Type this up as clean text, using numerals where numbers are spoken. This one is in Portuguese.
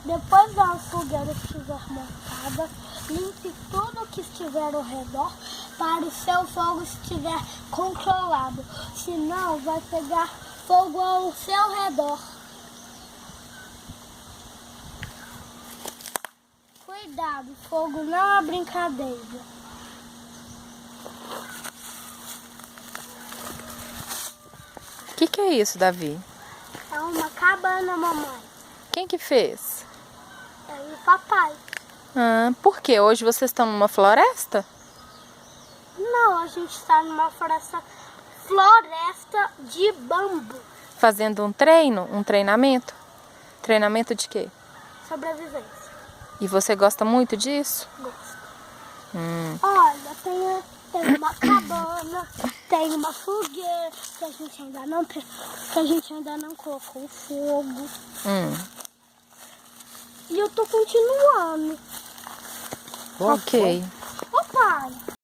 Depois da fogueira estiver montada, limpe tudo que estiver ao redor para o seu fogo estiver controlado. Senão vai pegar fogo ao seu redor. Cuidado, fogo não é brincadeira. O que é isso, Davi? É uma cabana, mamãe. Quem que fez? É o papai. Por quê? Hoje vocês estão numa floresta? Não, a gente está numa floresta de bambu. Fazendo um treinamento? Treinamento de quê? Sobrevivência. E você gosta muito disso? Gosto. Olha, tem uma cabana, tem uma fogueira que a gente ainda não colocou fogo. E eu tô continuando. Ok. Ô pai,